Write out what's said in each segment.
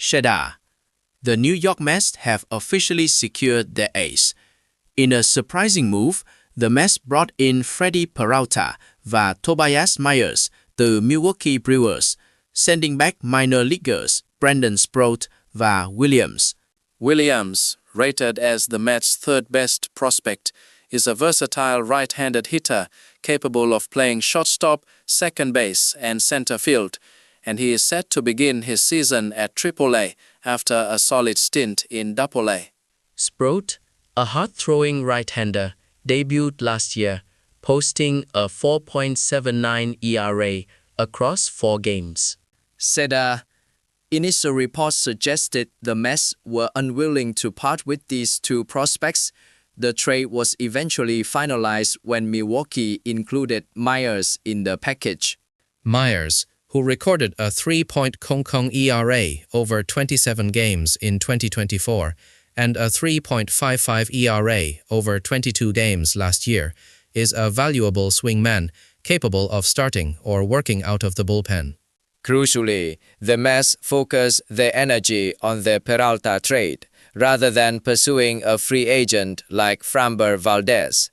Cheddar. The New York Mets have officially secured their ace. In a surprising move, the Mets brought in Freddie Peralta và Tobias Myers từ Milwaukee Brewers, sending back minor leaguers Brandon Sproat và Williams. Williams, rated as the Mets' third-best prospect, is a versatile right-handed hitter capable of playing shortstop, second base, and center field, and he is set to begin his season at AAA after a solid stint in AA. Sproat, a hard-throwing right-hander, debuted last year, posting a 4.79 ERA across 4 games. Cheddar. Initial reports suggested the Mets were unwilling to part with these two prospects. The trade was eventually finalized when Milwaukee included Myers in the package. Myers, who recorded a 3.00 ERA over 27 games in 2024 and a 3.55 ERA over 22 games last year, is a valuable swingman capable of starting or working out of the bullpen. Crucially, the Mets focused their energy on the Peralta trade rather than pursuing a free agent like Snub Valdez.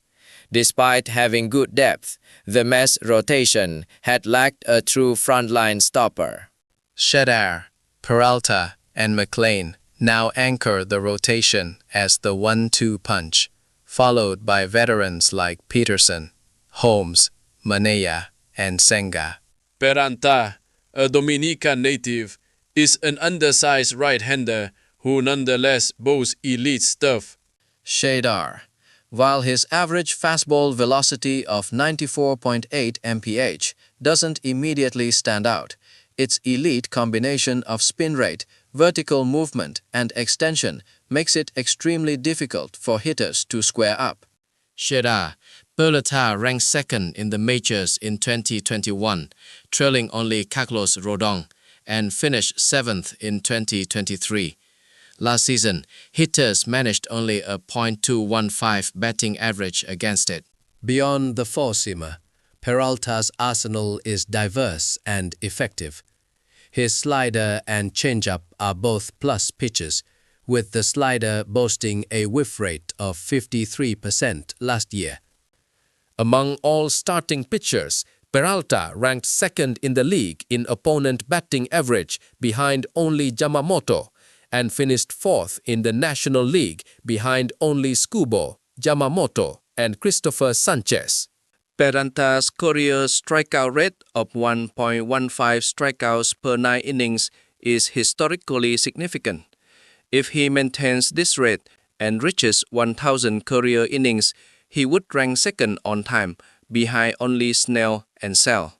Despite having good depth, the Mets' rotation had lacked a true frontline stopper. Cheddar, Peralta, and McLean now anchor the rotation as the 1-2 punch, followed by veterans like Peterson, Holmes, Manea, and Senga. Peralta, a Dominican native, is an undersized right-hander who nonetheless boasts elite stuff. Cheddar. While his average fastball velocity of 94.8 mph doesn't immediately stand out, its elite combination of spin rate, vertical movement, and extension makes it extremely difficult for hitters to square up. Cheddar. Peralta ranked second in the majors in 2021, trailing only Carlos Rodon, and finished 7th in 2023. Last season, hitters managed only a .215 batting average against it. Beyond the four-seamer, Peralta's arsenal is diverse and effective. His slider and changeup are both plus pitches, with the slider boasting a whiff rate of 53% last year. Among all starting pitchers, Peralta ranked second in the league in opponent batting average behind only Yamamoto, and finished 4th in the National League behind only Scubo, Yamamoto, and Christopher Sanchez. Peralta's career strikeout rate of 1.15 strikeouts per 9 innings is historically significant. If he maintains this rate and reaches 1,000 career innings, he would rank second on time, behind only Snell and Sale.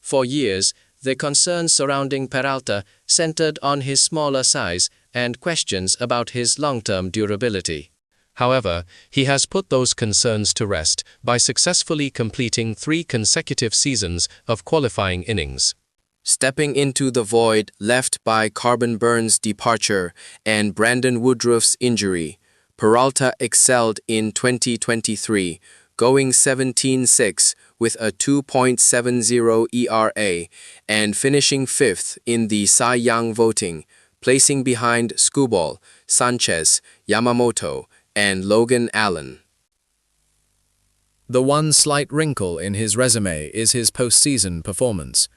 For years, the concerns surrounding Peralta centered on his smaller size and questions about his long-term durability. However, he has put those concerns to rest by successfully completing 3 consecutive seasons of qualifying innings. Stepping into the void left by Corbin Burns' departure and Brandon Woodruff's injury, Peralta excelled in 2023, going 17-6 with a 2.70 ERA and finishing 5th in the Cy Young voting, placing behind Scuball, Sanchez, Yamamoto, and Logan Allen. The one slight wrinkle in his resume is his postseason performance.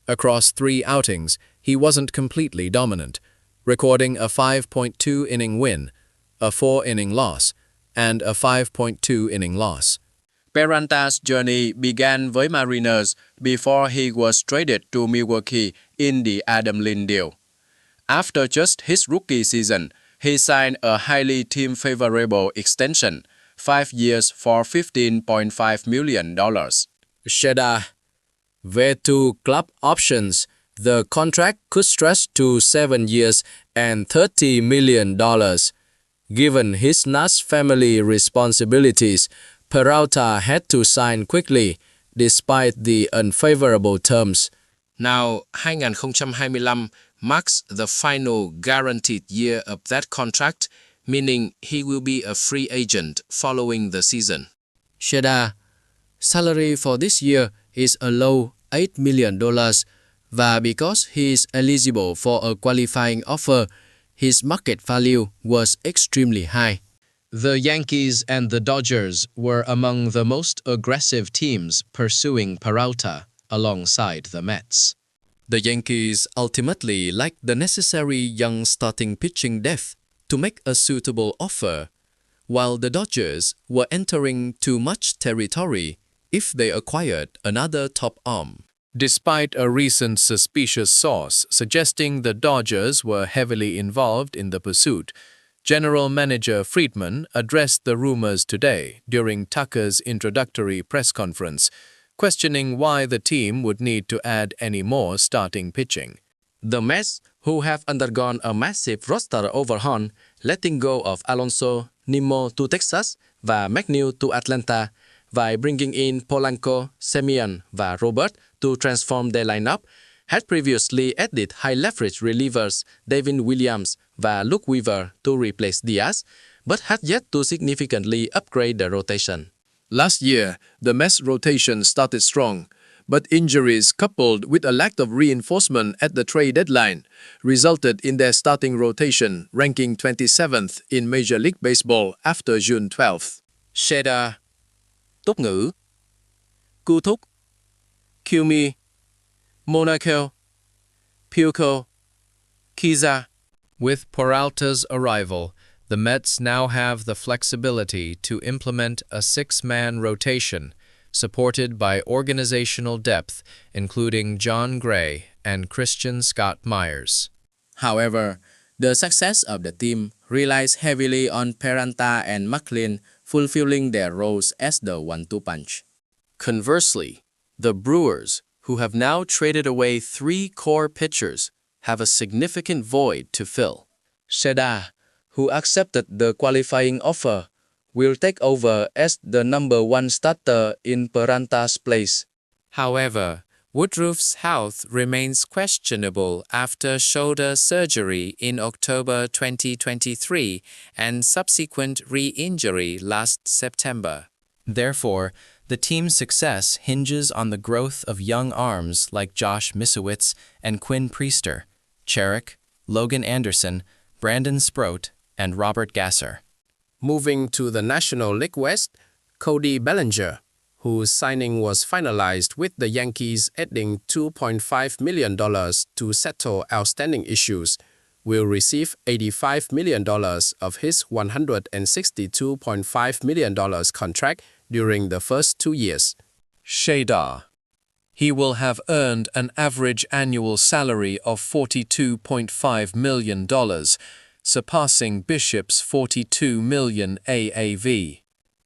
Across 3 outings, he wasn't completely dominant, recording a 5.2-inning win, a 4-inning loss, and a 5.2-inning loss. Peralta's journey began với Mariners before he was traded to Milwaukee in the Adam Lind deal. After just his rookie season, he signed a highly team-favorable extension, 5 years for $15.5 million. Cheddar. With 2 club options, the contract could stretch to 7 years and $30 million. Given his Nats family responsibilities, Peralta had to sign quickly, despite the unfavorable terms. Now, 2025 marks the final guaranteed year of that contract, meaning he will be a free agent following the season. Cheddar. Salary for this year is a low $8 million, Và because he is eligible for a qualifying offer, his market value was extremely high. The Yankees and the Dodgers were among the most aggressive teams pursuing Peralta alongside the Mets. The Yankees ultimately lacked the necessary young starting pitching depth to make a suitable offer, while the Dodgers were entering too much territory if they acquired another top arm. Despite a recent suspicious source suggesting the Dodgers were heavily involved in the pursuit, General Manager Friedman addressed the rumors today during Tucker's introductory press conference, questioning why the team would need to add any more starting pitching. The Mets, who have undergone a massive roster overhaul, letting go of Alonso, Nimmo to Texas và McNeil to Atlanta, by bringing in Polanco, Semien và Robert to transform their lineup, had previously added high-leverage relievers David Williams và Luke Weaver to replace Diaz, but had yet to significantly upgrade the rotation. Last year, the Mets rotation started strong, but injuries coupled with a lack of reinforcement at the trade deadline resulted in their starting rotation ranking 27th in Major League Baseball after June 12th. Sheda, Tốt ngữ, Cu Thúc, Kiumi, Monaco, Puco, Kiza. With Peralta's arrival, the Mets now have the flexibility to implement a six-man rotation, supported by organizational depth, including John Gray and Christian Scott Myers. However, the success of the team relies heavily on Peralta and McLean fulfilling their roles as the one-two punch. Conversely, the Brewers, who have now traded away three core pitchers, have a significant void to fill. Sheda, who accepted the qualifying offer, will take over as the number one starter in Peralta's place. However, Woodruff's health remains questionable after shoulder surgery in October 2023 and subsequent re-injury last September. Therefore, the team's success hinges on the growth of young arms like Josh Misowitz and Quinn Priester, Cherik, Logan Anderson, Brandon Sproat, and Robert Gasser. Moving to the National League West, Cody Bellinger, whose signing was finalized with the Yankees adding $2.5 million to settle outstanding issues, will receive $85 million of his $162.5 million contract during the first 2 years. Sheda. He will have earned an average annual salary of $42.5 million, surpassing Bishop's $42 million AAV.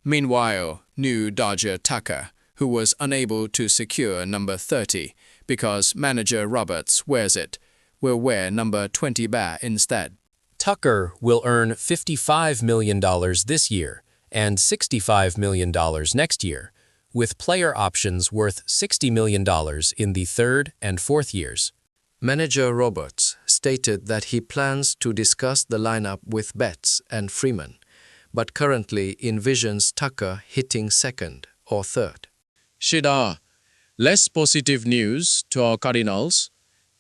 Meanwhile, new Dodger Tucker, who was unable to secure number 30 because manager Roberts wears it, will wear number 20 bar instead. Tucker will earn $55 million this year and $65 million next year, with player options worth $60 million in the third and fourth years. Manager Roberts stated that he plans to discuss the lineup with Betts and Freeman, but currently envisions Tucker hitting second or third. Shida, less positive news to our Cardinals.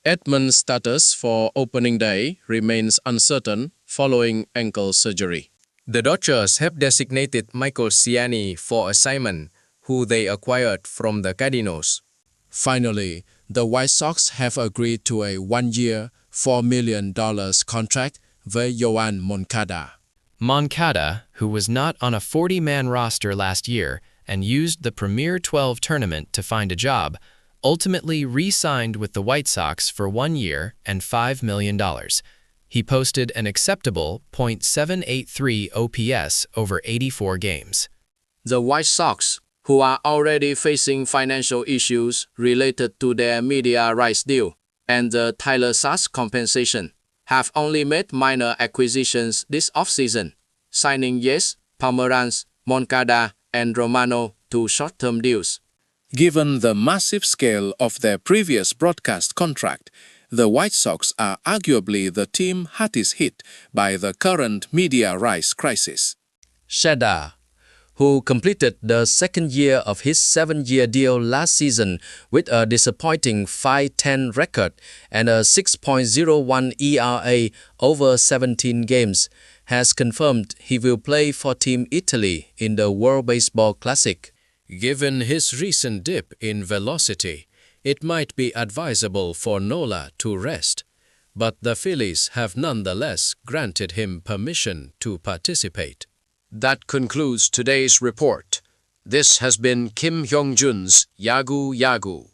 Edmonds' status for opening day remains uncertain following ankle surgery. The Dodgers have designated Michael Ciani for assignment, who they acquired from the Cardinals. Finally, the White Sox have agreed to a one-year, $4 million contract with Yoan Moncada. Moncada, who was not on a 40-man roster last year and used the Premier 12 tournament to find a job, ultimately re-signed with the White Sox for 1 year and $5 million. He posted an acceptable .783 OPS over 84 games. The White Sox, who are already facing financial issues related to their media rights deal and the Tyler Sass compensation, have only made minor acquisitions this offseason, signing Yes, Pomeranz, Moncada, and Romano to short-term deals. Given the massive scale of their previous broadcast contract, the White Sox are arguably the team hardest hit by the current media rights crisis. Sheda, who completed the second year of his 7-year deal last season with a disappointing 5-10 record and a 6.01 ERA over 17 games, has confirmed he will play for Team Italy in the World Baseball Classic. Given his recent dip in velocity, it might be advisable for Nola to rest, but the Phillies have nonetheless granted him permission to participate. That concludes today's report. This has been Kim Hyung-jun's Yagu Yagu.